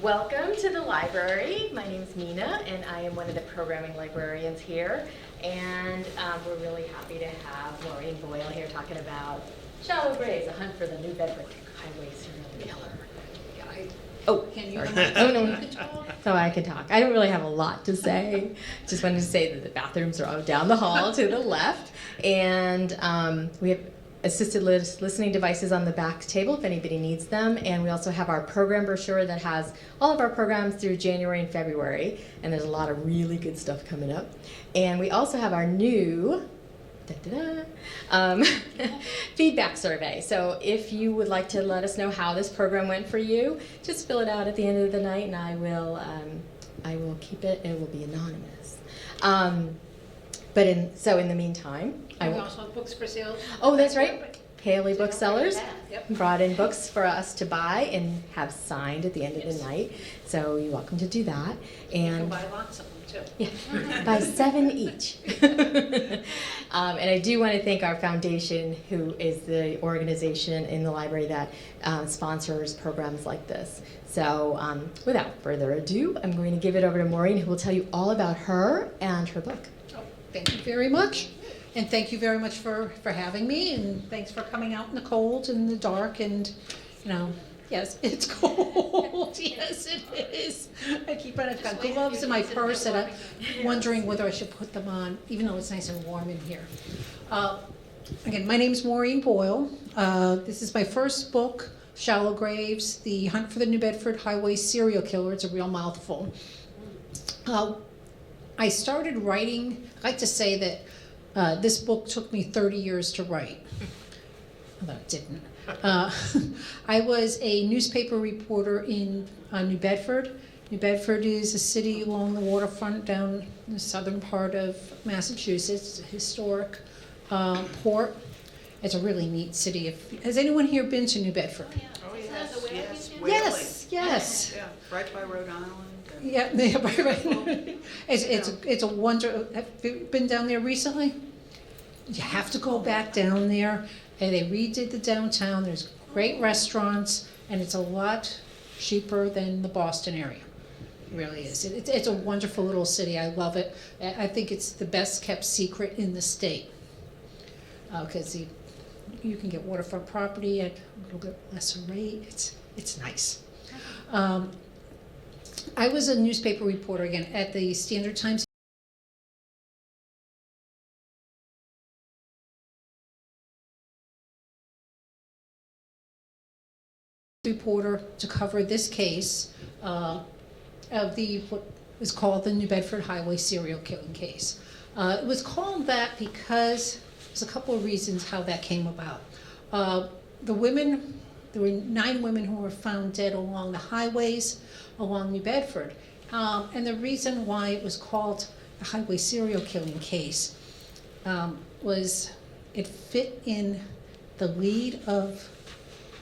Welcome to the library. My name is Mina, and I am one of the programming librarians here. And we're really happy to have Maureen Boyle here talking about Shallow Graves, A Hunt for the New Bedford Highway Serial Killer. Oh, Can you? oh no, You can talk. so I can talk. I don't really have a lot to say. Just wanted to say that the bathrooms are down the hall to the left, and we have assisted listening devices on the back table if anybody needs them, and we also have our program brochure that has all of our programs through January and February, and there's a lot of really good stuff coming up. And we also have our new feedback survey. So if you would like to let us know how this program went for you, just fill it out at the end of the night, and I will keep it. It will be anonymous. But in the meantime, We also have books for sale. oh, that's right. Haley Booksellers Yep. brought in books for us to buy and have signed at the end of the night. So you're welcome to do that. You can And buy lots of them too. yeah, buy 7 each. And I do want to thank our foundation, who is the organization in the library that sponsors programs like this. So without further ado, I'm going to give it over to Maureen, who will tell you all about her and her book. Oh, thank you very much. And thank you very much for having me, and thanks for coming out in the cold and the dark, and yes, it's cold. Yes, it is. I've got gloves in my purse, and I'm wondering whether I should put them on, even though it's nice and warm in here. Again, my name's Maureen Boyle. This is my first book, Shallow Graves, The Hunt for the New Bedford Highway Serial Killer. It's a real mouthful. I started writing, I like to say that this book took me 30 years to write, although it didn't. I was a newspaper reporter in New Bedford. New Bedford is a city along the waterfront down in the southern part of Massachusetts. It's a historic port. It's a really neat city. Has anyone here been to New Bedford? Oh, yes, yes. Yes. Yeah, right by Rhode Island. Yeah, right. It's a wonder. Have you been down there recently? You have to go back down there. And they redid the downtown. There's great restaurants, and it's a lot cheaper than the Boston area. It really is. It's a wonderful little city. I love it. I think it's the best kept secret in the state, because you can get waterfront property at a little bit lesser rate. It's nice. I was a newspaper reporter again at the Standard Times. Reporter to cover this case of what was called the New Bedford Highway Serial Killing Case. It was called that because there's a couple of reasons how that came about. There were 9 women who were found dead along the highways along New Bedford. And the reason why it was called the Highway Serial Killing Case was it fit in the lead of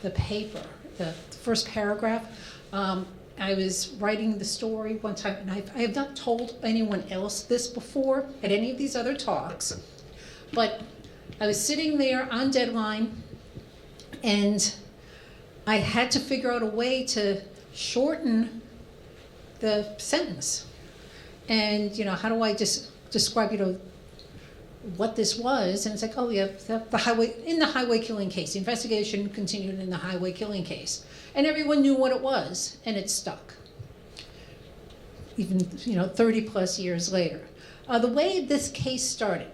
the paper, the first paragraph. I was writing the story one time, and I have not told anyone else this before at any of these other talks, but I was sitting there on deadline, and I had to figure out a way to shorten the sentence. And, how do I just describe, what this was? And it's like, oh yeah, the highway killing case. The investigation continued in the highway killing case. And everyone knew what it was, and it stuck. Even, 30 plus years later. The way this case started,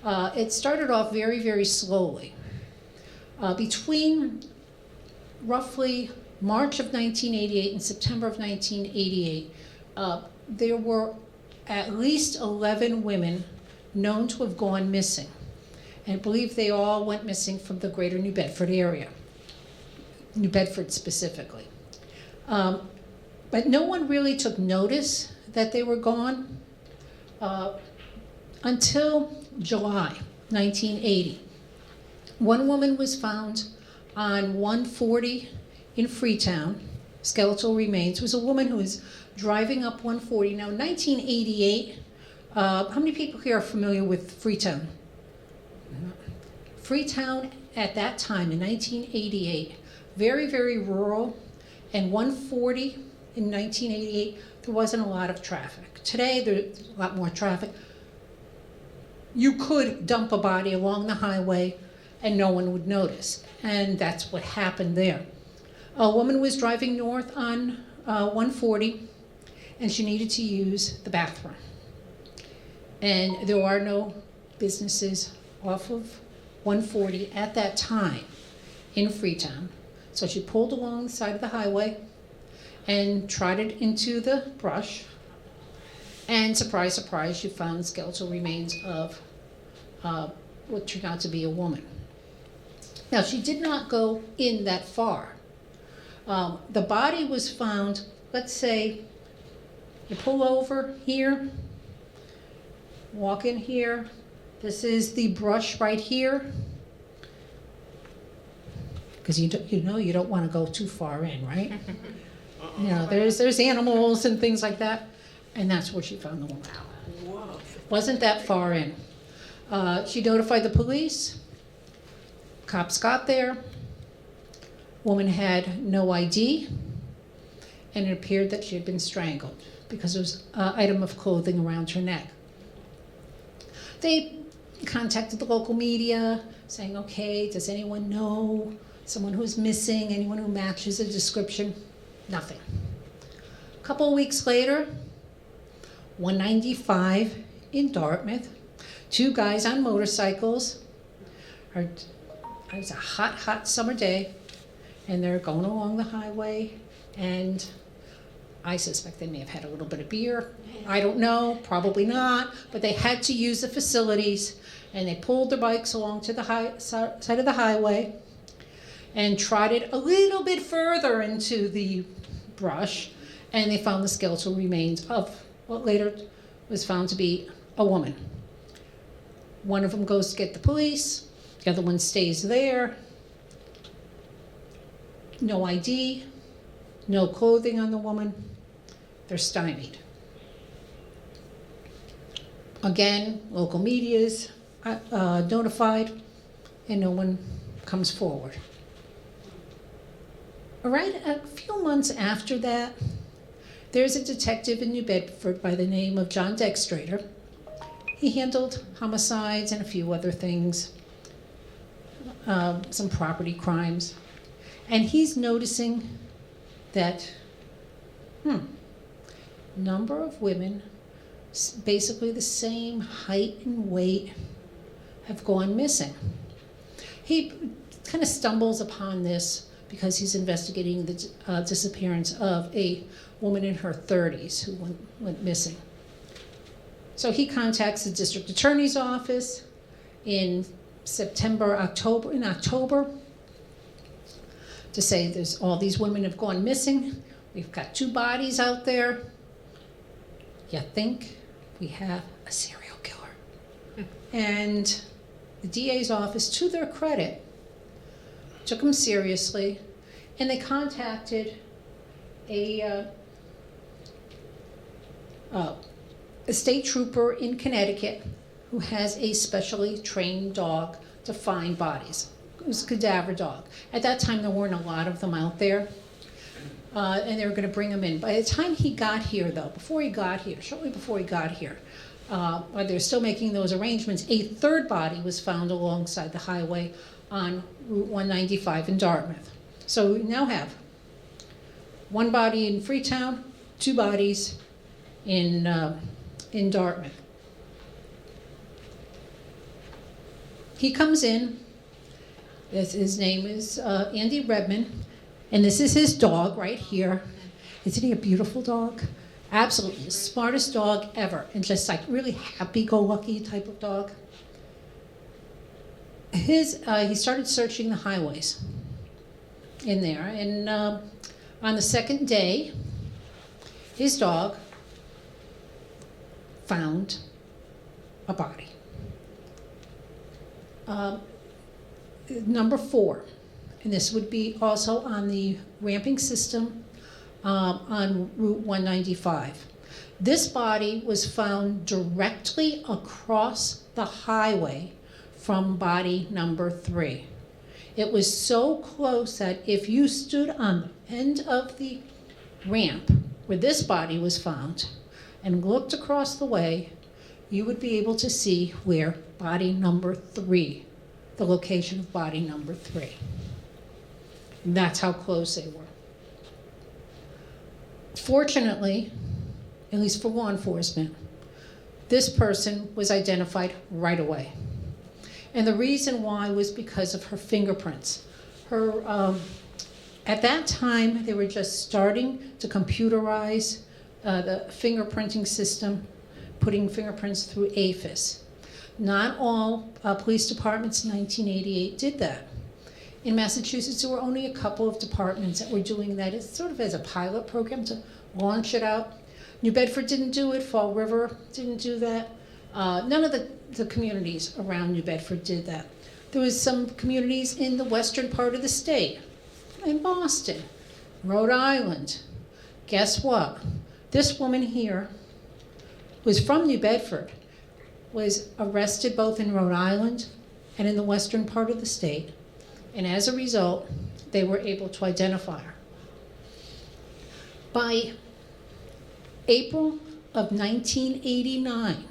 it started off very, very slowly. Between roughly March of 1988 and September of 1988, there were at least 11 women known to have gone missing. And I believe they all went missing from the greater New Bedford area, New Bedford specifically. But no one really took notice that they were gone until July 1980. One woman was found on 140 in Freetown, skeletal remains. It was a woman who was driving up 140. Now, 1988, how many people here are familiar with Freetown? Freetown at that time in 1988, very, very rural, and 140 in 1988, there wasn't a lot of traffic. Today, there's a lot more traffic. You could dump a body along the highway and no one would notice. And that's what happened there. A woman was driving north on 140 and she needed to use the bathroom. And there are no businesses off of 140 at that time in Freetown. So she pulled along the side of the highway and trotted into the brush. And surprise, surprise, she found skeletal remains of what turned out to be a woman. Now, she did not go in that far. The body was found, let's say, you pull over here, walk in here. This is the brush right here. Because you don't want to go too far in, right? You know, there's animals and things like that. And that's where she found the woman. Whoa. Wasn't that far in. She notified the police. Cops got there. Woman had no ID. And it appeared that she had been strangled because there was an item of clothing around her neck. They contacted the local media saying, okay, does anyone know someone who's missing, anyone who matches a description? Nothing. A couple of weeks later, 195 in Dartmouth, two guys on motorcycles. It was a hot, hot summer day, and they're going along the highway, and I suspect they may have had a little bit of beer. I don't know, probably not, but they had to use the facilities, and they pulled their bikes along to the side of the highway and trotted a little bit further into the brush, and they found the skeletal remains of what later was found to be a woman. One of them goes to get the police, the other one stays there. No ID, no clothing on the woman. They're stymied. Again, local media's notified, and no one comes forward. All right, a few months after that, there's a detective in New Bedford by the name of John Dextrader. He handled homicides and a few other things, some property crimes. And he's noticing that, number of women, basically the same height and weight, have gone missing. He kind of stumbles upon this because he's investigating the disappearance of a woman in her 30s who went missing. So he contacts the district attorney's office in October, to say there's all these women have gone missing. We've got 2 bodies out there. You think we have a serial killer? And the DA's office, to their credit, took them seriously, and they contacted a state trooper in Connecticut who has a specially trained dog to find bodies. It was a cadaver dog. At that time, there weren't a lot of them out there, and they were going to bring them in. By the time he got here, though, shortly before he got here, while they're still making those arrangements, a 3rd body was found alongside the highway on Route 195 in Dartmouth. So we now have 1 body in Freetown, 2 bodies in Dartmouth. He comes in. His name is Andy Redman, and this is his dog right here. Isn't he a beautiful dog? Absolutely, the smartest dog ever, and just like really happy-go-lucky type of dog. He started searching the highways in there, and on the 2nd day, his dog found a body. Number 4, and this would be also on the ramping system on Route 195. This body was found directly across the highway from body number 3. It was so close that if you stood on the end of the ramp where this body was found and looked across the way, you would be able to see where body number 3, the location of body number 3. And that's how close they were. Fortunately, at least for law enforcement, this person was identified right away. And the reason why was because of her fingerprints. At that time, they were just starting to computerize the fingerprinting system, putting fingerprints through AFIS. Not all police departments in 1988 did that. In Massachusetts, there were only a couple of departments that were doing that. It's sort of as a pilot program to launch it out. New Bedford didn't do it, Fall River didn't do that. None of the communities around New Bedford did that. There was some communities in the western part of the state, in Boston, Rhode Island. Guess what? This woman here was from New Bedford, was arrested both in Rhode Island and in the western part of the state, and as a result, they were able to identify her. By April of 1989,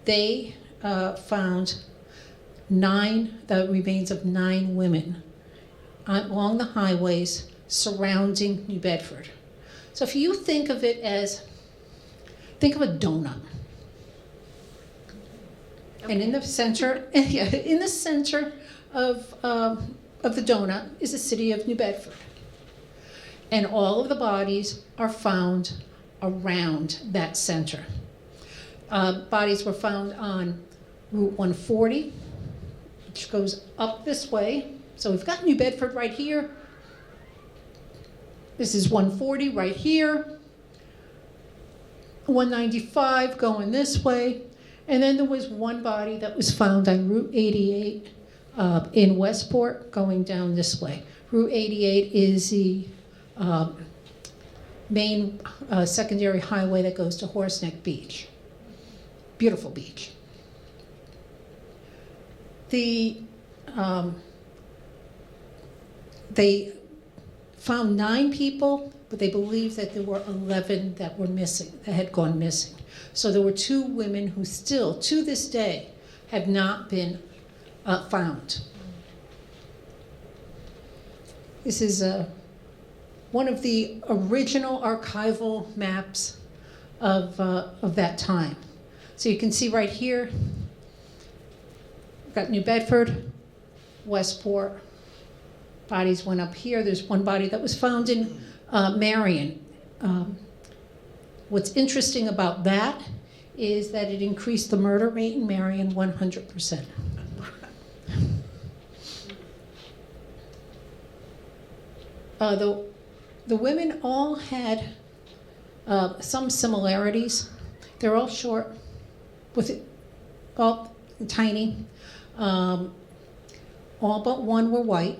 they found the remains of 9 women along the highways surrounding New Bedford. So if you think of it as, think of a donut. Okay. And in the center, of the donut is the city of New Bedford. And all of the bodies are found around that center. Bodies were found on Route 140, which goes up this way. So we've got New Bedford right here. This is 140 right here. 195 going this way. And then there was one body that was found on Route 88 in Westport going down this way. Route 88 is the main secondary highway that goes to Horseneck Beach. Beautiful beach. They found 9 people, but they believe that there were 11 that were missing, that had gone missing. So there were 2 women who still, to this day, have not been found. This is one of the original archival maps of that time. So you can see right here, we've got New Bedford, Westport. Bodies went up here. There's one body that was found in Marion. What's interesting about that is that it increased the murder rate in Marion 100%. The women all had some similarities. They're all short, all tiny. All but one were white.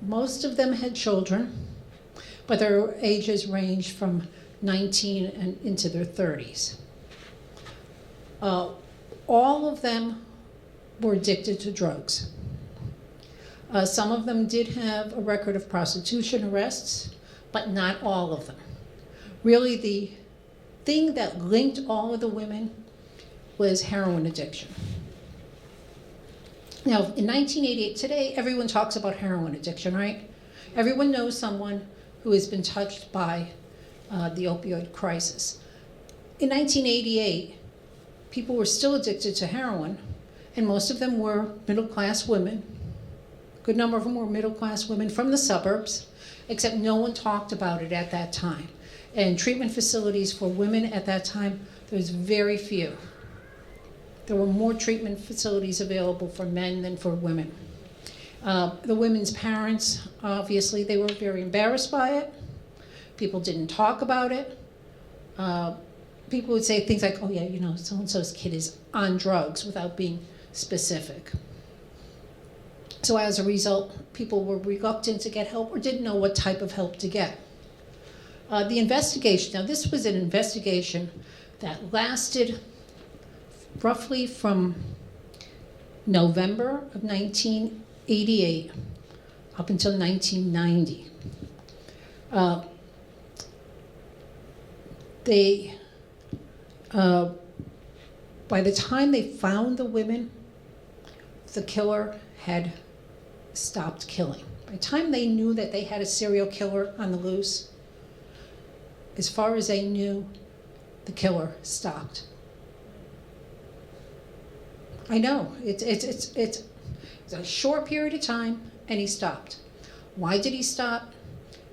Most of them had children, but their ages ranged from 19 and into their 30s. All of them were addicted to drugs. Some of them did have a record of prostitution arrests, but not all of them. Really, the thing that linked all of the women was heroin addiction. Now, in 1988, today, everyone talks about heroin addiction, right? Everyone knows someone who has been touched by the opioid crisis. In 1988, people were still addicted to heroin, and most of them were middle-class women. A good number of them were middle-class women from the suburbs, except no one talked about it at that time. And treatment facilities for women at that time, there was very few. There were more treatment facilities available for men than for women. The women's parents, obviously, they were very embarrassed by it. People didn't talk about it. People would say things like, oh yeah, you know, so-and-so's kid is on drugs without being specific. So as a result, people were reluctant to get help or didn't know what type of help to get. The investigation, now this was an investigation that lasted roughly from November of 1988 up until 1990. They, by the time they found the women, the killer had stopped killing. By the time they knew that they had a serial killer on the loose, as far as they knew, the killer stopped. I know, it's a short period of time, and he stopped. Why did he stop?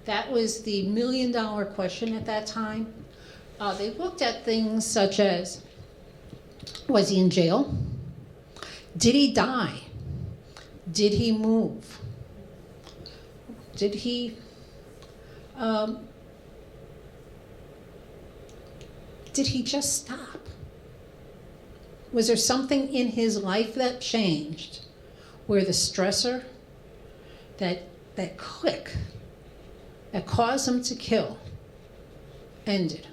That was the million-dollar question at that time. They looked at things such as, was he in jail? Did he die? Did he move? Did he just stop? Was there something in his life that changed where the stressor, that click that caused him to kill, ended?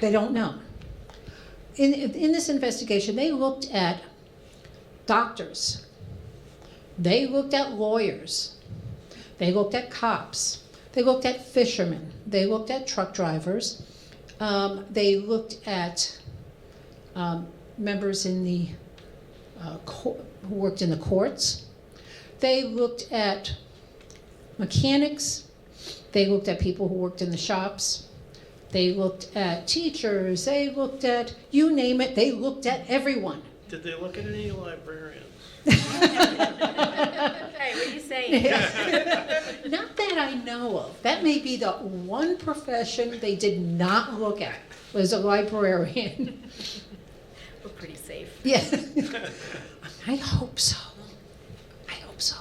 They don't know. In this investigation, they looked at doctors, they looked at lawyers, they looked at cops, they looked at fishermen, they looked at truck drivers, they looked at members in the who worked in the courts, they looked at mechanics, they looked at people who worked in the shops, they looked at teachers, they looked at, you name it, they looked at everyone. Did they look at any librarians? Hey, what are you saying? Not that I know of. That may be the one profession they did not look at, was a librarian. We're pretty safe. Yeah. I hope so. I hope so.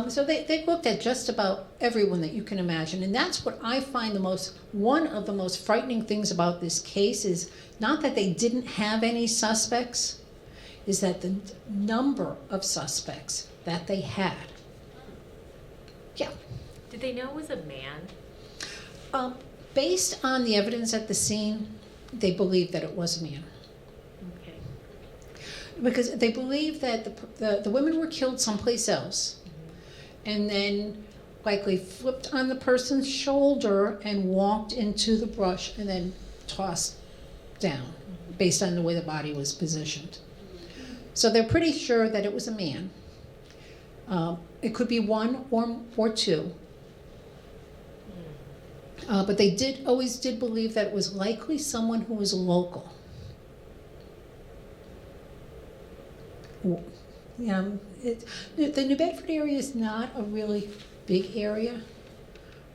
So they looked at just about everyone that you can imagine, and that's what I find one of the most frightening things about this case is not that they didn't have any suspects, is that the number of suspects that they had. Yeah. Did they know it was a man? Based on the evidence at the scene, they believed that it was a man. Okay. Because they believe that the women were killed someplace else, and then likely flipped on the person's shoulder and walked into the brush and then tossed down, based on the way the body was positioned. So they're pretty sure that it was a man. It could be one or two. But they always did believe that it was likely someone who was local. The New Bedford area is not a really big area,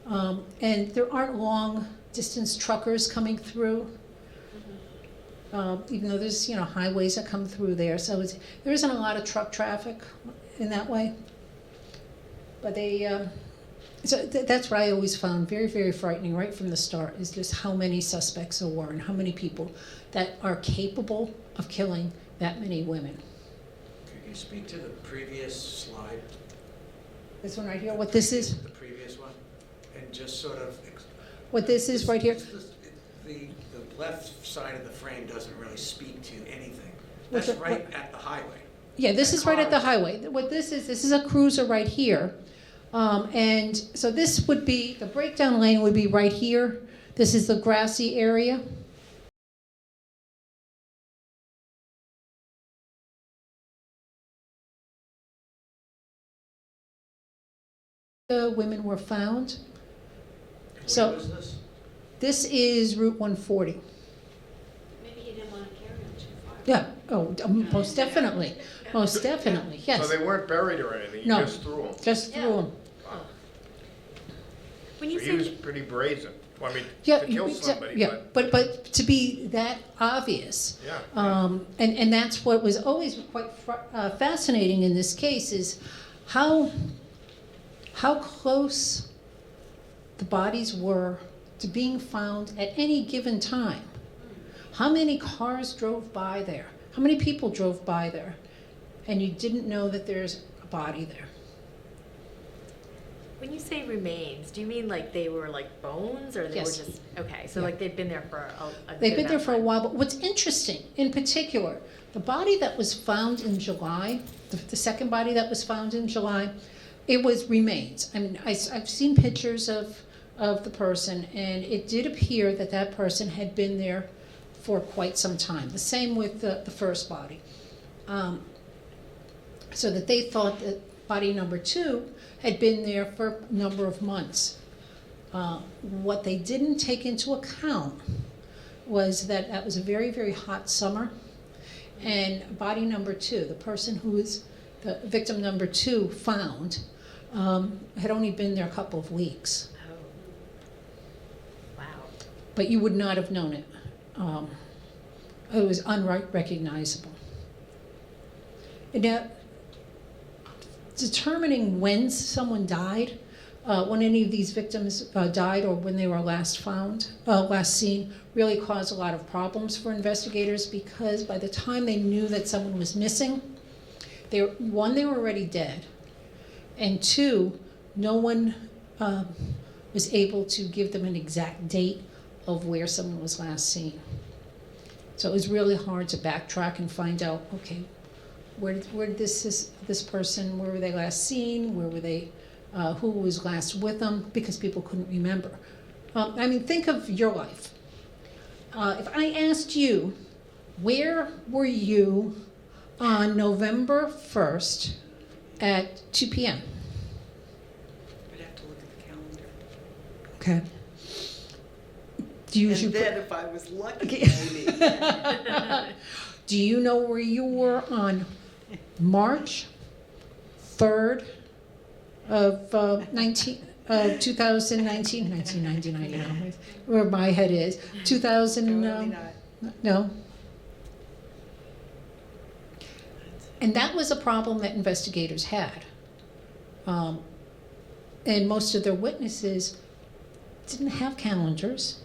and there aren't long distance truckers coming through, even though there's highways that come through there, so there isn't a lot of truck traffic in that way. But that's what I always found very, very frightening right from the start, is just how many suspects there were and how many people that are capable of killing that many women. Could you speak to the previous slide? This one right here, what this is? The previous one, and just sort of... What this is right here? The left side of the frame doesn't really speak to anything. What's That's it- right at the highway. Yeah, this is right at the Cars. highway. What this is a cruiser right here. And so this would be, the breakdown lane would be right here. This is the grassy area. The women were found. So Where was this? this is Route 140. Maybe he didn't want to carry them too far. Yeah, most definitely. Most definitely, yes. So they weren't buried or anything, you No. just threw them. Just through them. When So you he was say pretty brazen, I mean, Yeah, to kill somebody, yeah, but to be that obvious. yeah. And that's what was always quite fascinating in this case is how close the bodies were to being found at any given time. How many cars drove by there? How many people drove by there? And you didn't know that there's a body there. when you say remains, do you mean like they were like bones, or they Yes. were just okay? So Yeah. like they've been there for a They've good been there amount for a of time. while, but what's interesting, in particular, the body that was found in July, the second body that was found in July, It was remains. I mean, I've seen pictures of the person, and it did appear that that person had been there for quite some time. The same with the first body. So that they thought that body number 2 had been there for a number of months. What they didn't take into account was that that was a very, very hot summer, and body number 2, the person who was the victim number 2 found, had only been there a couple of weeks. Oh. Wow. But you would not have known it. It was unrecognizable. And now, determining when someone died, when any of these victims died or when they were last seen, really caused a lot of problems for investigators, because by the time they knew that someone was missing, they were already dead, and 2, no one was able to give them an exact date of where someone was last seen. So it was really hard to backtrack and find out, okay, where did this person, where were they last seen, where were they, who was last with them, because people couldn't remember. I mean, think of your life. If I asked you, where were you on November 1st at 2 p.m.? I'd have to look at the calendar. Okay. Do you And then if I was lucky, maybe. Do you know where you were on March 3rd of 2019, 1999, you know, where my head is, 2000, Probably not. no. And that was a problem that investigators had. And most of their witnesses didn't have calendars.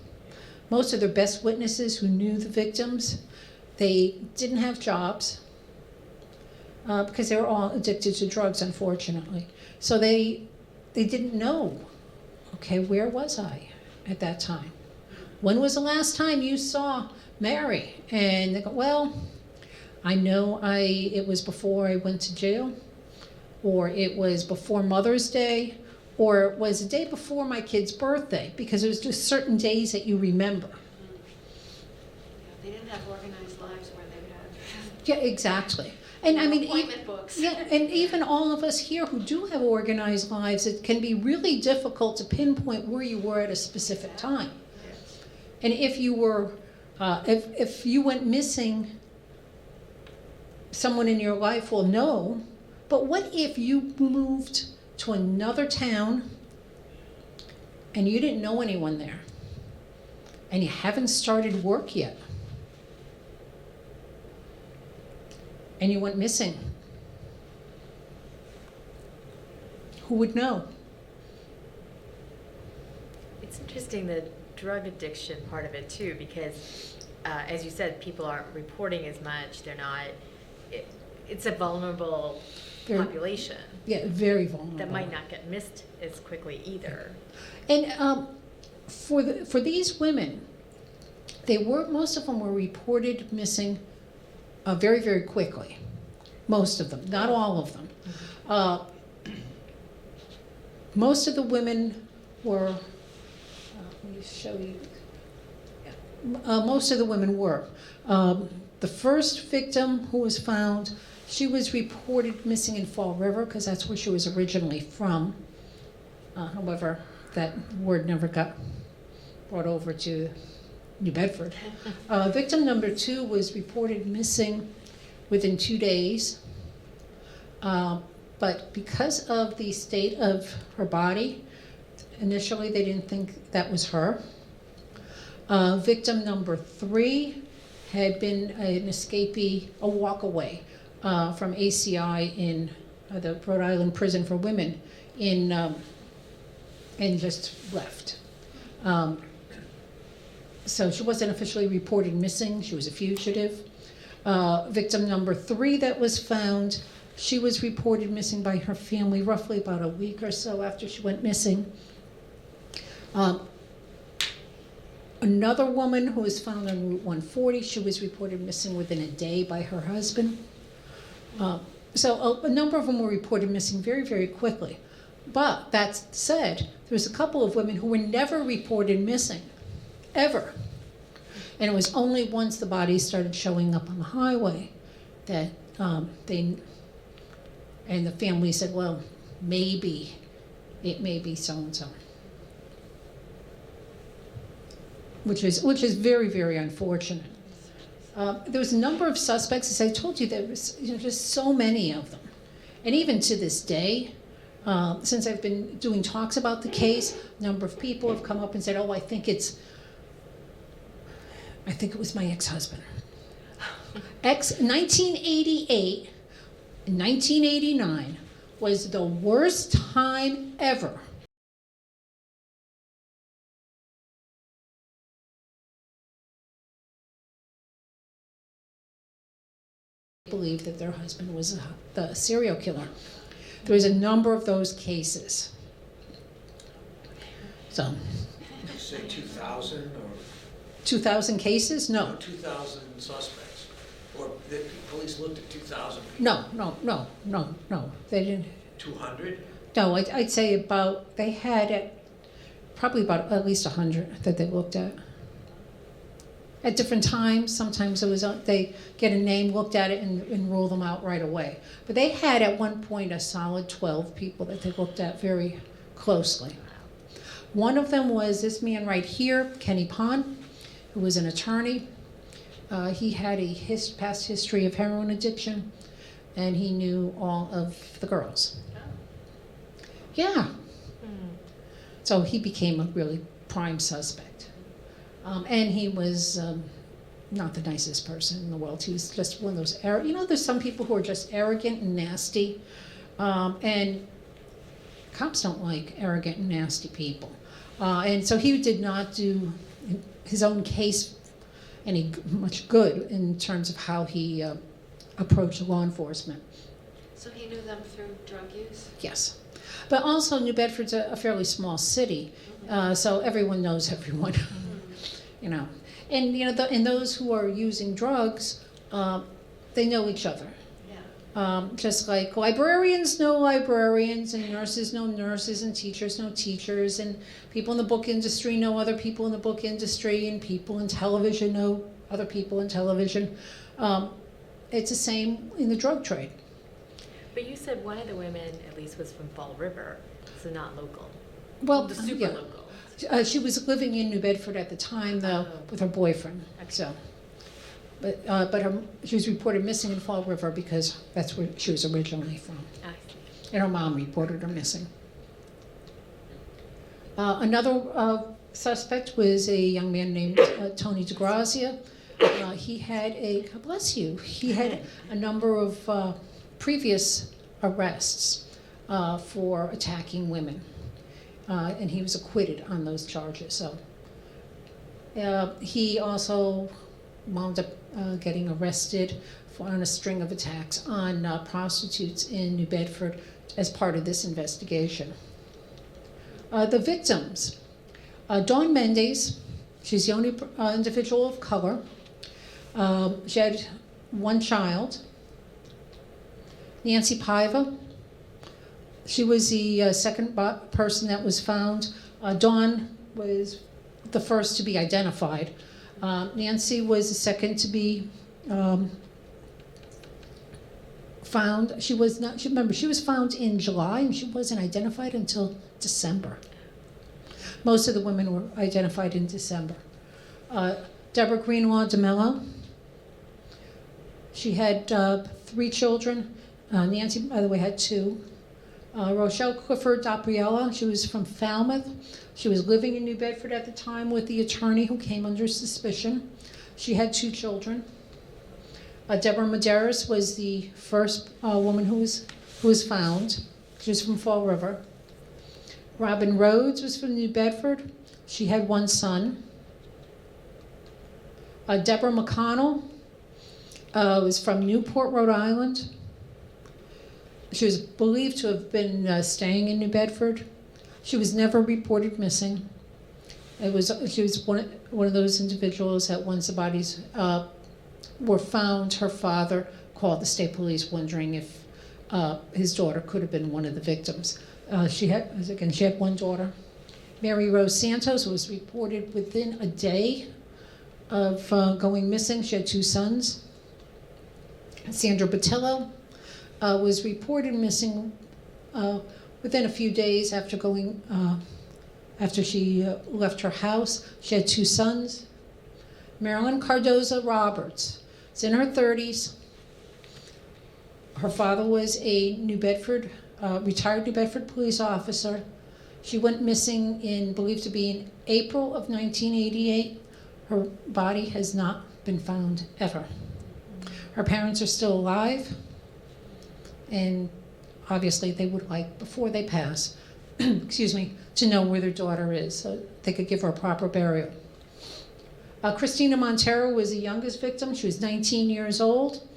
Most of their best witnesses who knew the victims, they didn't have jobs because they were all addicted to drugs, unfortunately. So they didn't know, okay, where was I at that time? When was the last time you saw Mary? And they go, well, I know it was before I went to jail, or it was before Mother's Day, or it was the day before my kid's birthday, because it was just certain days that you remember. Yeah, they didn't have organized lives where they would have Yeah, exactly. And I mean, appointment books. yeah, and even all of us here who do have organized lives, it can be really difficult to pinpoint where you were at a specific time. And if you were, if you went missing, someone in your life will know. But what if you moved to another town and you didn't know anyone there, and you haven't started work yet, and you went missing? Who would know? It's interesting, the drug addiction part of it too, because as you said, people aren't reporting as much. They're not. It's a vulnerable population Yeah, very vulnerable. that might not get missed as quickly either. And for these women, most of them were reported missing very, very quickly. Most of them, not all of them. Most of the women were. Let me show you. Most of the women were. The first victim who was found, she was reported missing in Fall River because that's where she was originally from. However, that word never got brought over to New Bedford. Victim number 2 was reported missing within 2 days. But because of the state of her body, initially they didn't think that was her. Victim number 3 had been an escapee, a walkaway from ACI in the Rhode Island Prison for Women, and just left. So she wasn't officially reported missing. She was a fugitive. Victim number 3 that was found, she was reported missing by her family roughly about a week or so after she went missing. Another woman who was found on Route 140, she was reported missing within a day by her husband. So a number of them were reported missing very, very quickly. But that said, there's a couple of women who were never reported missing, ever. And it was only once the bodies started showing up on the highway that and the family said, well, maybe it may be so-and-so. Which is very, very unfortunate. There was a number of suspects, as I told you, there was just so many of them. And even to this day, since I've been doing talks about the case, a number of people have come up and said, oh, I think it was my ex-husband. 1988 and 1989 was the worst time ever believe that their husband was the serial killer. There was a number of those cases. So. Did you say 2,000 or? 2,000 cases? No. 2,000 suspects? Or the police looked at 2,000 people? No. They didn't. 200? No, I'd say they had probably about at least 100 that they looked at. At different times, sometimes it was they get a name, looked at it, and rule them out right away. But they had at one point a solid 12 people that they looked at very closely. One of them was this man right here, Kenny Pond, who was an attorney. He had a past history of heroin addiction, and he knew all of the girls. Yeah. So he became a really prime suspect. And he was not the nicest person in the world. He was just one of those, there's some people who are just arrogant and nasty. And cops don't like arrogant and nasty people. And so he did not do his own case any much good in terms of how he approached law enforcement. So he knew them through drug use? Yes. But also New Bedford's a fairly small city, so everyone knows everyone. And and those who are using drugs, they know each other. Yeah. Just like librarians know librarians, and nurses know nurses, and teachers know teachers, and people in the book industry know other people in the book industry, and people in television know other people in television. It's the same in the drug trade. But you said one of the women, at least, was from Fall River, so not local. Well, The super yeah. local. She was living in New Bedford at the time, though, with her boyfriend. So, but she was reported missing in Fall River because that's where she was originally from, I see. and her mom reported her missing. Another suspect was a young man named Tony DeGrazia. He had God bless you. He had a number of previous arrests for attacking women. And he was acquitted on those charges. So he also wound up getting arrested on a string of attacks on prostitutes in New Bedford as part of this investigation. The victims, Dawn Mendes, she's the only individual of color. She had one child. Nancy Paiva, she was the second person that was found. Dawn was the first to be identified. Nancy was the second to be found. She was not. Remember, she was found in July, and she wasn't identified until December. Most of the women were identified in December. Deborah Greenlaw DeMello. She had 3 children. Nancy, by the way, had 2. Rochelle Clifford Dopierala, she was from Falmouth. She was living in New Bedford at the time with the attorney who came under suspicion. She had 2 children. Debra Medeiros was the first woman who was found. She was from Fall River. Robbin Rhodes was from New Bedford. She had 1 son. Debroh McConnell was from Newport, Rhode Island. She was believed to have been staying in New Bedford. She was never reported missing. She was one of those individuals that once the bodies were found, her father called the state police wondering if his daughter could have been one of the victims. She had one daughter. Mary Rose Santos was reported within a day of going missing. She had 2 sons. Sandra Botelho was reported missing within a few days after she left her house. She had 2 sons. Marilyn Cardoza Roberts is in her 30s. Her father was a retired New Bedford police officer. She went missing believed to be in April of 1988. Her body has not been found ever. Her parents are still alive, and obviously they would like, before they pass, to know where their daughter is so they could give her a proper burial. Christina Monteiro was the youngest victim. She was 19 years old.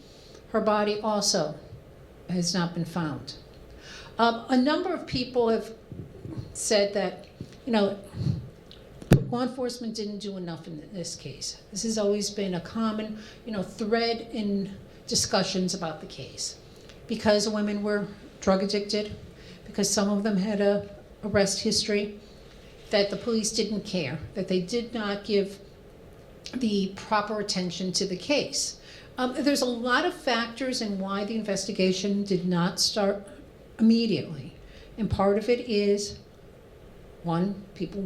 Her body also has not been found. A number of people have said that, law enforcement didn't do enough in this case. This has always been a common, thread in discussions about the case. Because the women were drug addicted, because some of them had a arrest history, that the police didn't care, that they did not give the proper attention to the case. There's a lot of factors in why the investigation did not start immediately. And part of it is, one, people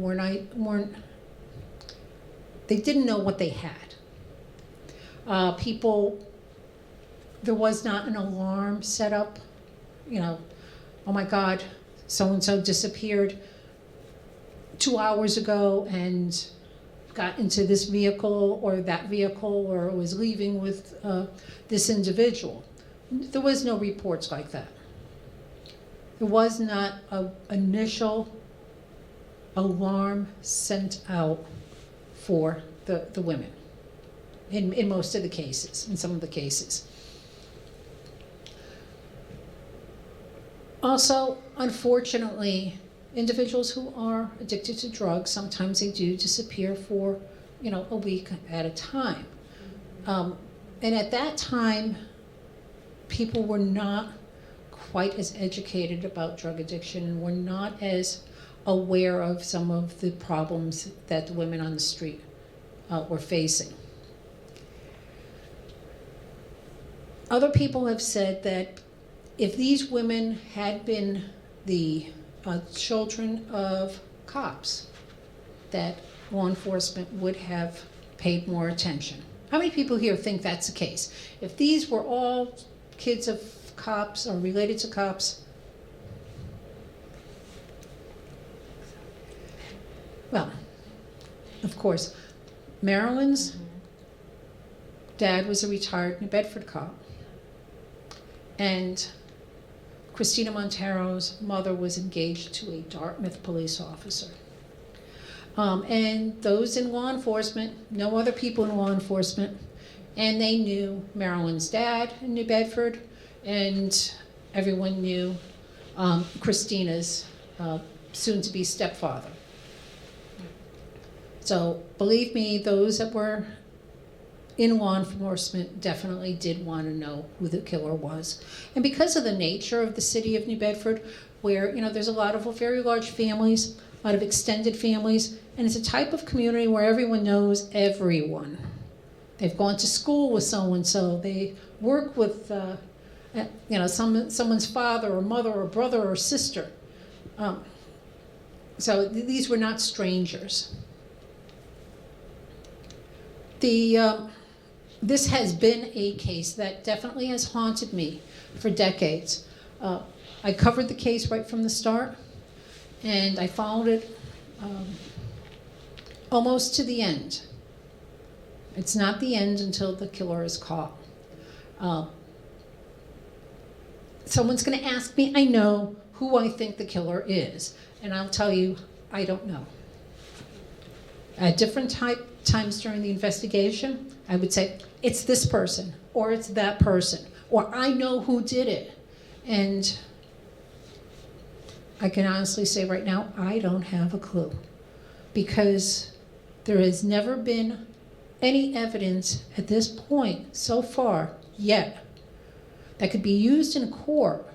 they didn't know what they had. There was not an alarm set up, oh my God, so-and-so disappeared 2 hours ago and got into this vehicle or that vehicle or was leaving with this individual. There was no reports like that. There was not an initial alarm sent out for the women in most of the cases, in some of the cases. Also, unfortunately, individuals who are addicted to drugs, sometimes they do disappear for, a week at a time. And at that time, people were not quite as educated about drug addiction and were not as aware of some of the problems that the women on the street were facing. Other people have said that if these women had been the children of cops, that law enforcement would have paid more attention. How many people here think that's the case? If these were all kids of cops or related to cops, well, of course, Marilyn's dad was a retired New Bedford cop, and Christina Monteiro's mother was engaged to a Dartmouth police officer. And those in law enforcement, no other people in law enforcement, and they knew Marilyn's dad in New Bedford, and everyone knew Christina's soon-to-be stepfather. So believe me, those that were in law enforcement definitely did want to know who the killer was. And because of the nature of the city of New Bedford, where there's a lot of very large families, a lot of extended families, and it's a type of community where everyone knows everyone. They've gone to school with so-and-so, they work with someone's father or mother or brother or sister. So these were not strangers. This has been a case that definitely has haunted me for decades. I covered the case right from the start, and I followed it almost to the end. It's not the end until the killer is caught. Someone's going to ask me, I know, who I think the killer is, and I'll tell you, I don't know. At different times during the investigation, I would say, it's this person, or it's that person, or I know who did it. And I can honestly say right now, I don't have a clue. Because there has never been any evidence at this point, so far, yet, that could be used in court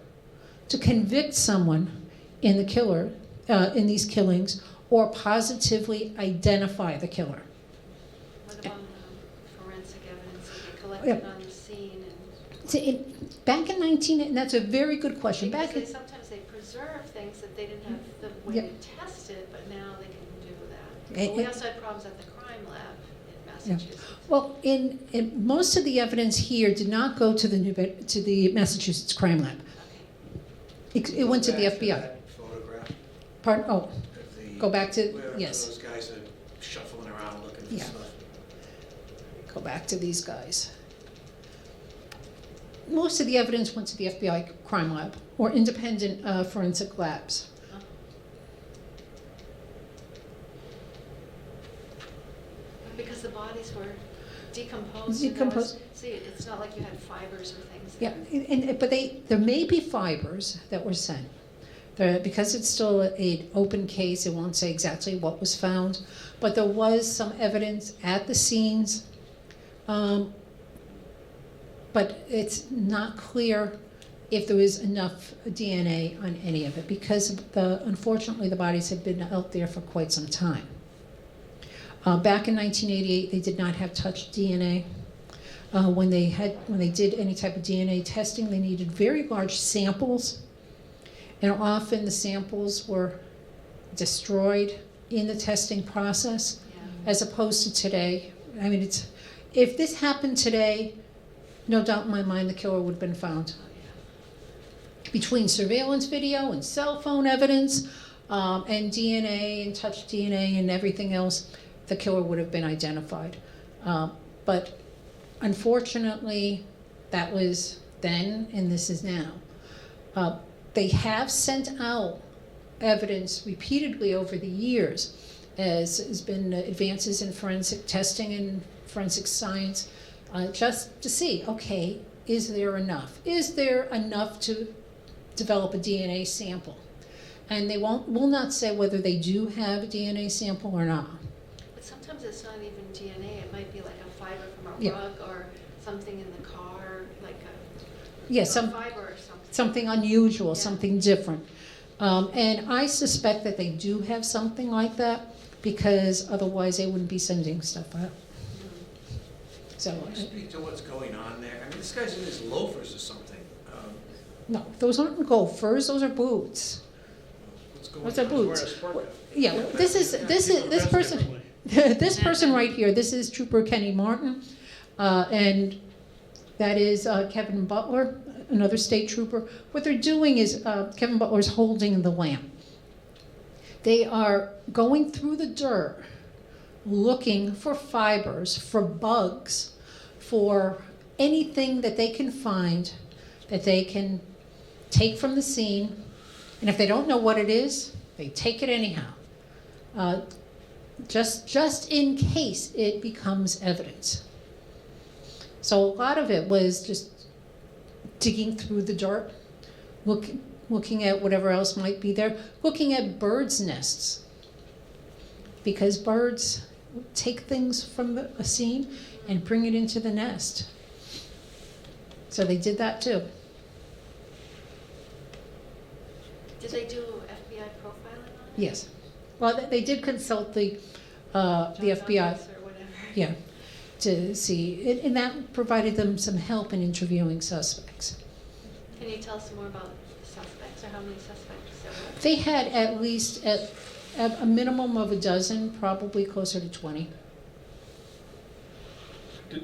to convict someone in the killer, in these killings, or positively identify the killer. What about forensic evidence that they collected on the scene? And See, back in 19, and that's a very good question. because Back in, sometimes they preserve things that they didn't have the way Yeah. to test it, but now they can do that. Eh, But we eh. also had problems at the crime lab in Massachusetts. well, in most of the evidence here did not go to the Massachusetts Crime Lab. Okay. It went to Go the back FBI. that photograph Pardon? Oh, of the- Go back to- where yes. Those guys are shuffling around looking at Yeah. stuff. go back to these guys. Most of the evidence went to the FBI Crime Lab or independent forensic labs. Because the bodies were decomposed. Decomposed. See, it's not like you had fibers or things. Yeah, there. but there may be fibers that were sent. Because it's still an open case, it won't say exactly what was found, but there was some evidence at the scenes. But it's not clear if there was enough DNA on any of it, because unfortunately the bodies had been out there for quite some time. Back in 1988, they did not have touch DNA. When they did any type of DNA testing, they needed very large samples, and often the samples were destroyed in the testing process, Yeah. as opposed to today. I mean, if this happened today, no doubt in my mind the killer would have been found. Oh, yeah. Between surveillance video and cell phone evidence, and DNA and touch DNA and everything else, the killer would have been identified. But unfortunately, that was then and this is now. They have sent out evidence repeatedly over the years, as has been advances in forensic testing and forensic science, just to see, okay, is there enough? Is there enough to develop a DNA sample? And they will not say whether they do have a DNA sample or not. But sometimes it's not even DNA. It might be like a fiber from a Yeah. rug or something in the car, like a Yeah, a some, fiber or something. something unusual, Yeah. something different. And I suspect that they do have something like that, because otherwise they wouldn't be sending stuff out. So, Can you speak to what's going on there? I mean, this guy's in his loafers or something. no, those aren't gophers, those are boots. What's going Those are on? boots. Wearing a sport coat. Yeah, this person, this person right here, this is Trooper Kenny Martin, and that is Kevin Butler, another state trooper. What they're doing is, Kevin Butler's holding the lamp. They are going through the dirt, looking for fibers, for bugs, for anything that they can find that they can take from the scene. And if they don't know what it is, they take it anyhow. Just in case it becomes evidence. So a lot of it was just digging through the dirt, looking at whatever else might be there, looking at birds' nests. Because birds take things from a scene and bring it into the nest. So they did that too. Did they do FBI profiling on it? Yes. Well, they did consult the FBI, Johns or whatever. yeah, to see, and that provided them some help in interviewing suspects. Can you tell us more about the suspects or how many suspects there were? They had at least at a minimum of a dozen, probably closer to 20.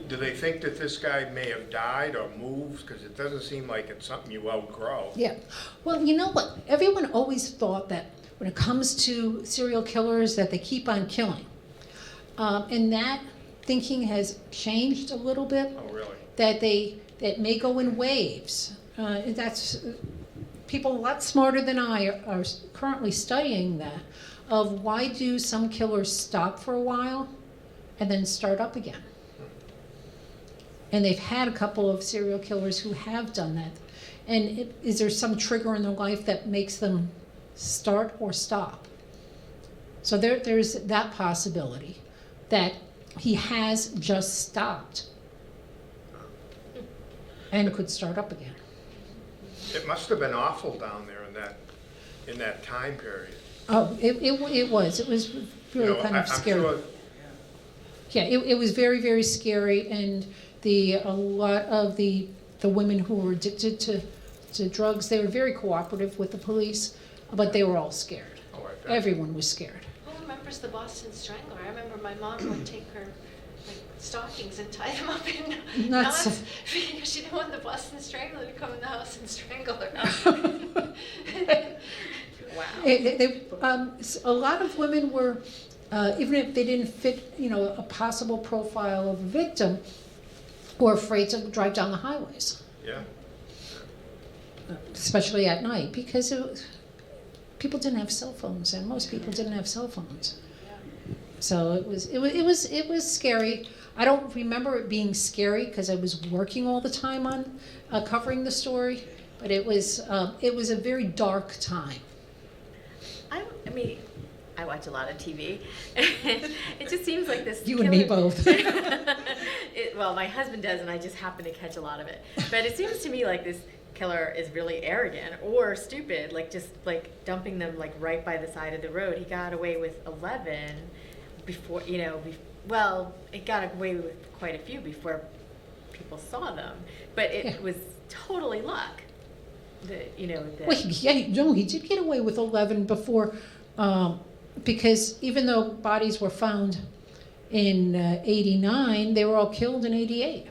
Do they think that this guy may have died or moved? Because it doesn't seem like it's something you outgrow. Yeah. Well, you know what? Everyone always thought that when it comes to serial killers that they keep on killing. And that thinking has changed a little bit. Oh, really? That may go in waves. That's people a lot smarter than I are currently studying that, of why do some killers stop for a while and then start up again. And they've had a couple of serial killers who have done that. And is there some trigger in their life that makes them start or stop? So there's that possibility that he has just stopped and could start up again. It must have been awful down there in that in that time period. Oh, it was really kind of scary. I'm sure, Yeah, it was very, very scary, and a lot of the women who were addicted to drugs, they were very cooperative with the police, but they were all scared. oh, I bet. Everyone was scared. Who remembers the Boston Strangler? I remember my mom would take her like stockings and tie them up in Nuts. knots because she didn't want the Boston Strangler to come in the house and strangle her. Wow. A lot of women were, even if they didn't fit, a possible profile of a victim, were afraid to drive down the highways, Yeah, especially at night, because people didn't have cell phones, and most people didn't have cell phones. So it was scary. I don't remember it being scary because I was working all the time on covering the story, but it was a very dark time. I mean, I watch a lot of TV. It just seems like this. You and me killer- both. Well, my husband does, and I just happen to catch a lot of it. But it seems to me like this killer is really arrogant or stupid, like just like dumping them like right by the side of the road. He got away with 11 before, well, it got away with quite a few before people saw them. But it was totally luck. Well, he did get away with 11 before, because even though bodies were found in 89, they were all killed in 88.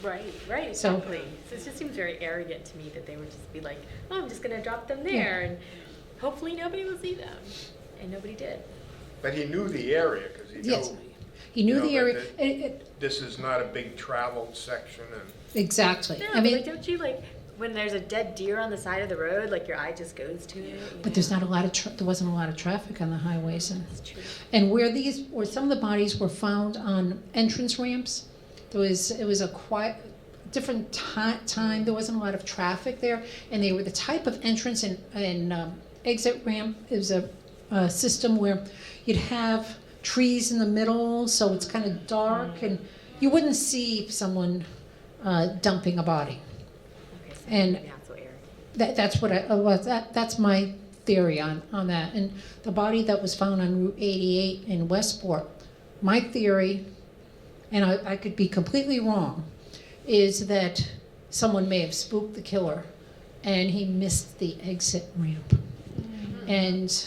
Right, So- exactly. So it just seems very arrogant to me that they would just be like, oh, I'm just going to drop them there, and hopefully nobody will see them. And nobody did. but he knew the area, because he knew. Yes, he knew the that area. This is not a big traveled section, and Exactly. No, I but mean, like, don't you, like, when there's a dead deer on the side of the road, like, your eye just goes to it? but there's not a lot of there wasn't a lot of traffic on the highways, That's true. and where some of the bodies were found on entrance ramps, it was a quiet, different time. There wasn't a lot of traffic there, and they were the type of entrance and exit ramp. It was a system where you'd have trees in the middle, so it's kind of dark, and you wouldn't see someone dumping a body. Okay, so And- maybe not so arrogant. That's what that's my theory on that. And the body that was found on Route 88 in Westport, my theory, and I could be completely wrong, is that someone may have spooked the killer and he missed the exit ramp and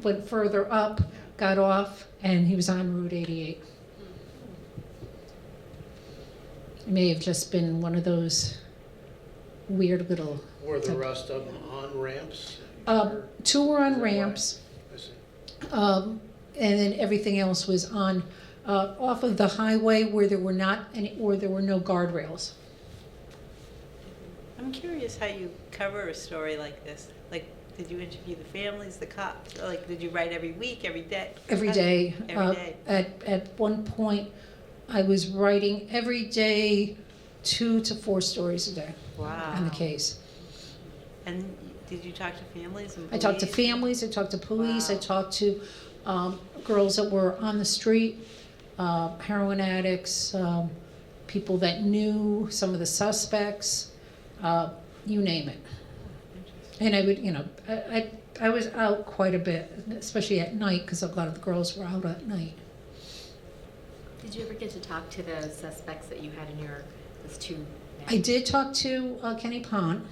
went further up, got off, and he was on Route 88. It may have just been one of those weird little... Were the rest of them on ramps? 2 were on Is that why? ramps, I see. and then everything else was on off of the highway where there were no guardrails. I'm curious how you cover a story like this. Like, did you interview the families, the cops? Like, did you write every week, every day? Every day. Every day. At one point, I was writing every day 2 to 4 stories a day Wow. on the case. And did you talk to families and I talked to police? families, I talked to police, I Wow. talked to girls that were on the street, heroin addicts, people that knew some of the suspects, you name it. And I would, I was out quite a bit, especially at night, because a lot of the girls were out at night. Did you ever get to talk to the suspects that you had in those 2 men? I did talk to Kenny Pond.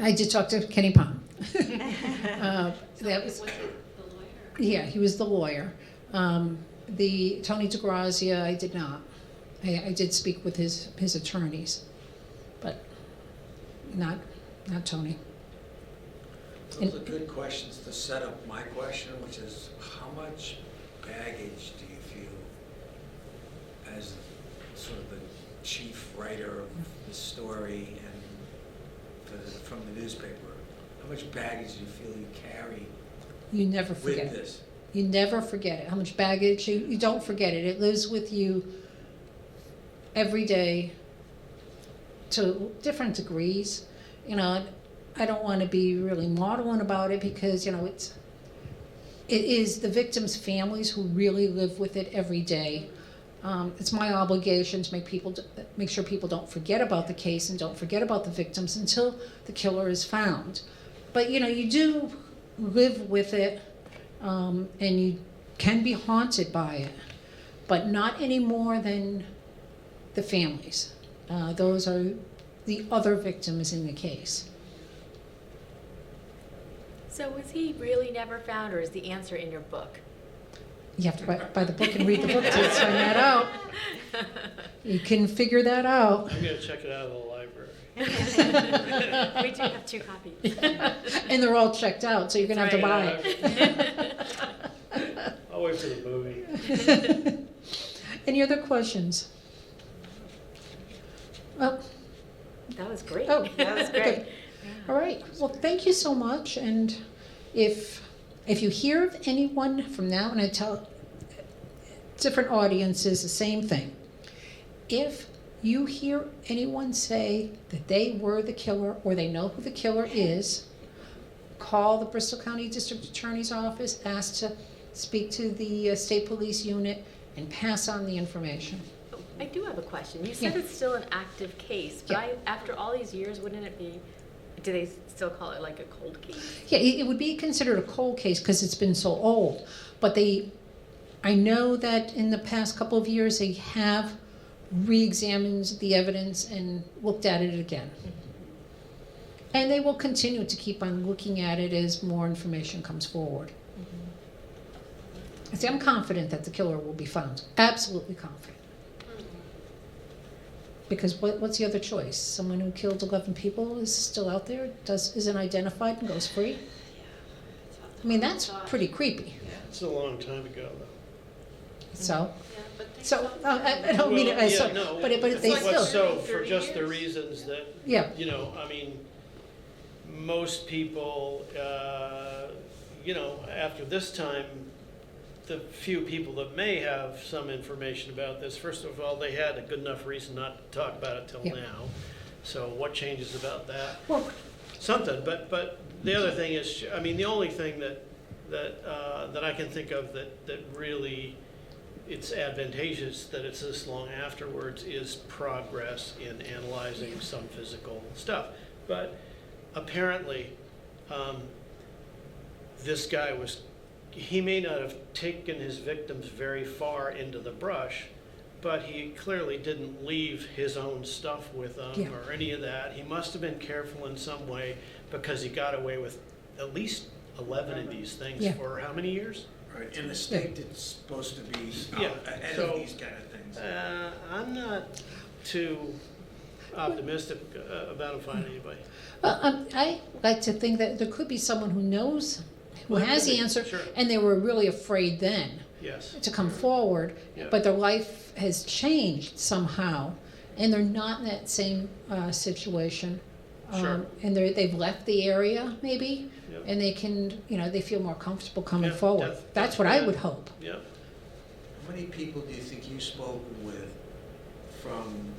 I did talk to Kenny Pond. That was, Was it the lawyer? yeah, he was the lawyer. The Tony DeGrazia, I did not. I did speak with his attorneys, but not Tony. Those are good questions to set up my question, which is how much baggage do you feel as sort of the chief writer of the story and from the newspaper, how much baggage do you feel you carry You never with forget it. this? You never forget it. How much baggage, you don't forget it. It lives with you every day to different degrees. I don't want to be really maudlin about it because, it is the victims' families who really live with it every day. It's my obligation to make sure people don't forget about the case and don't forget about the victims until the killer is found. But, you do live with it, and you can be haunted by it, but not any more than the families. Those are the other victims in the case. So was he really never found, or is the answer in your book? You have to buy the book and read the book to find that out. You can figure that out. I'm gonna check it out of the library. We do have 2 copies. And they're all checked out, so you're gonna have to buy it. I'll wait for the movie. Any other questions? Oh, That was great. Oh, That was great. good. All right, well, thank you so much, and if you hear of anyone from now, and I tell different audiences the same thing, if you hear anyone say that they were the killer or they know who the killer is, call the Bristol County District Attorney's Office, ask to speak to the State Police Unit, and pass on the information. I do have a question. You said Yeah. it's still an active case, but Yeah. after all these years, wouldn't it be, do they still call it like a cold case? Yeah, it would be considered a cold case because it's been so old, but I know that in the past couple of years, they have re-examined the evidence and looked at it again. And they will continue to keep on looking at it as more information comes forward. See, I'm confident that the killer will be found, absolutely confident. Because what's the other choice? Someone who killed 11 people is still out there, isn't identified and goes free? I mean, that's pretty creepy. It's a long time ago, though. So, Yeah, but they so don't- I don't mean it Well, as yeah, so, no, but they it's still, so for 30 just the years. reasons that, yeah, I mean, most people, after this time, the few people that may have some information about this, first of all, they had a good enough reason not to talk about it till Yeah. now. So what changes about that? well, Something, but the other thing is, I mean, the only thing that I can think of that really it's advantageous that it's this long afterwards is progress in analyzing some physical stuff. But apparently, this guy he may not have taken his victims very far into the brush, but he clearly didn't leave his own stuff with them Yeah. or any of that. He must have been careful in some way because he got away with at least 11 of these things Yeah. for how many years? Right, in the state that's supposed to be Yeah, ahead so, of these kind of things. I'm not too optimistic about him finding anybody. I like to think that there could be someone who knows, who Well, has could the be, answer, sure. and they were really afraid then Yes. to come forward, Yeah. but their life has changed somehow, and they're not in that same situation. Sure. And they've left the area, maybe, Yep. and they can, they feel more comfortable coming Yeah, forward. That's what I would hope. Yeah. How many people do you think you've spoken with from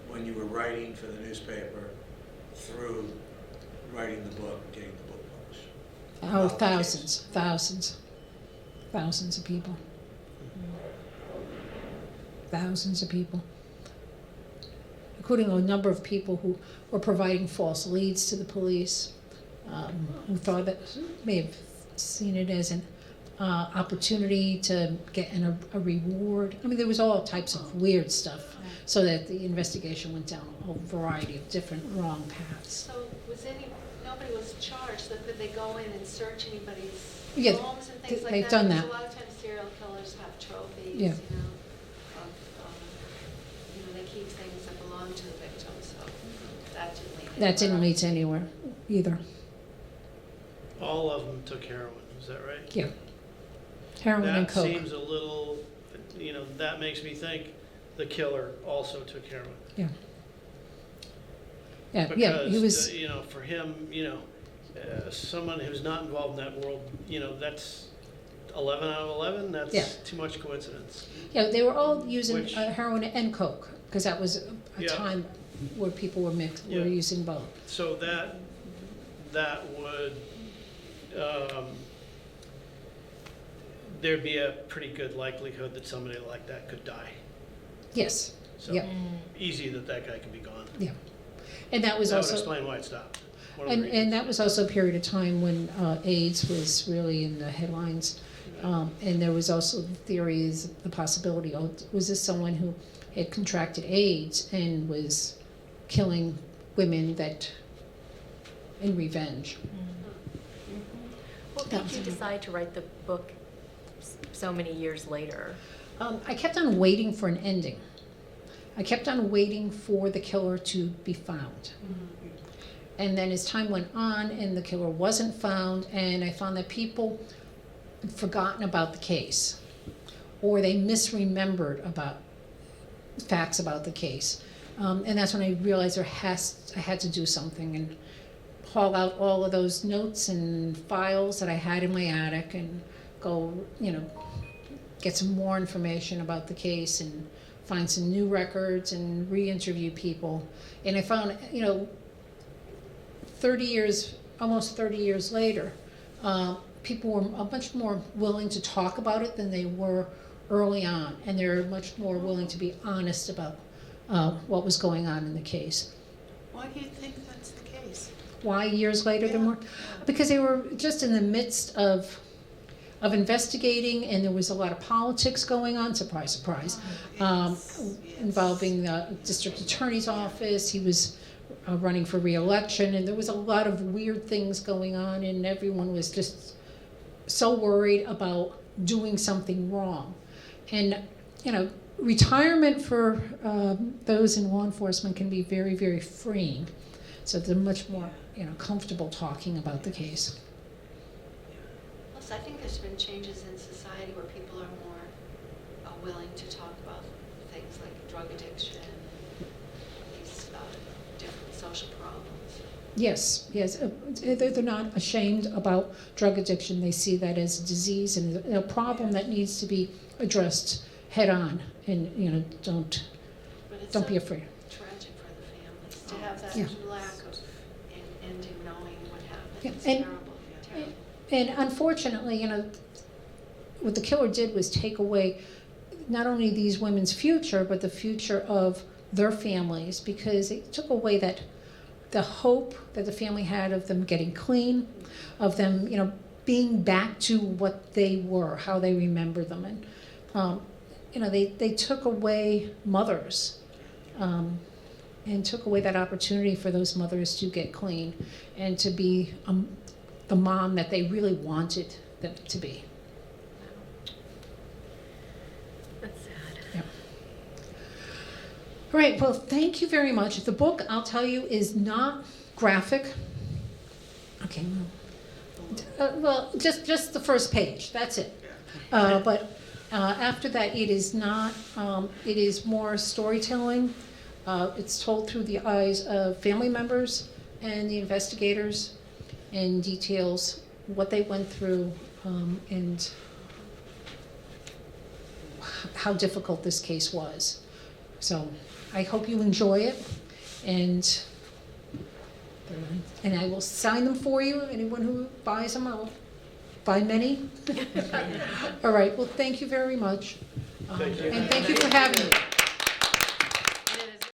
when you were writing for the newspaper through writing the book, getting the book published? Oh, About the case? Thousands of people. Thousands of people. Including a number of people who were providing false leads to the police, who thought that, may have seen it as an opportunity to get a reward. I mean, there was all types of weird stuff, so that the investigation went down a whole variety of different wrong paths. So nobody was charged, so could they go in and search anybody's Yeah, homes and things like that? they've done Because that. a lot of times serial killers have trophies, Yeah. they keep things that belong to the victim, so that didn't lead That didn't anywhere. lead to anywhere either. All of them took heroin, is that right? Yeah. Heroin and That coke. seems a little, that makes me think the killer also took heroin. Yeah. Yeah, he was, Because, for him, someone who's not involved in that world, that's 11 out of 11, Yeah. that's too much coincidence. yeah, they were all using Which- heroin and coke, because that was a Yeah. time where people were Yeah. using both. So that would, there'd be a pretty good likelihood that somebody like that could die. Yes, So yeah, easy that guy can be gone. yeah. And that was That would also. explain why it stopped. One of the And reasons. that was also a period of time when AIDS was really in the headlines. And there was also the theories, the possibility, was this someone who had contracted AIDS and was killing women in revenge? What made you decide to write the book so many years later? I kept on waiting for an ending. I kept on waiting for the killer to be found. And then as time went on and the killer wasn't found, and I found that people had forgotten about the case, or they misremembered about facts about the case. And that's when I realized I had to do something and haul out all of those notes and files that I had in my attic and go, get some more information about the case and find some new records and re-interview people. And I found, almost 30 years later, people were much more willing to talk about it than they were early on, and they're much more willing to be honest about what was going on in the case. Why do you think that's the case? Why years later they're more? Because they were just in the midst of investigating, and there was a lot of politics going on, surprise, surprise, involving the district attorney's office. He was running for re-election, and there was a lot of weird things going on, and everyone was just so worried about doing something wrong. And, retirement for those in law enforcement can be very, very freeing. So they're much more, comfortable talking about the case. Plus, I think there's been changes in society where people are more willing to talk about things like drug addiction, these different social problems. Yes, they're not ashamed about drug addiction. They see that as a disease and a problem that needs to be addressed head on, and But it's don't so be afraid. tragic for the families to have that Yeah. lack of ending knowing what happened. Yeah, It's and- terrible, terrible. And unfortunately, what the killer did was take away not only these women's future, but the future of their families, because it took away the hope that the family had of them getting clean, of them, being back to what they were, how they remember them. And, they took away mothers, and took away that opportunity for those mothers to get clean and to be the mom that they really wanted them to be. That's sad. Yep. All right, well, thank you very much. The book, I'll tell you, is not graphic. Okay, well, just the first page, that's it. But after that, it is not, it is more storytelling. It's told through the eyes of family members and the investigators, and details what they went through, and how difficult this case was. So I hope you enjoy it, and I will sign them for you. Anyone who buys them, I'll buy many. All right, well, thank you very much. Thank you. And thank you for having me.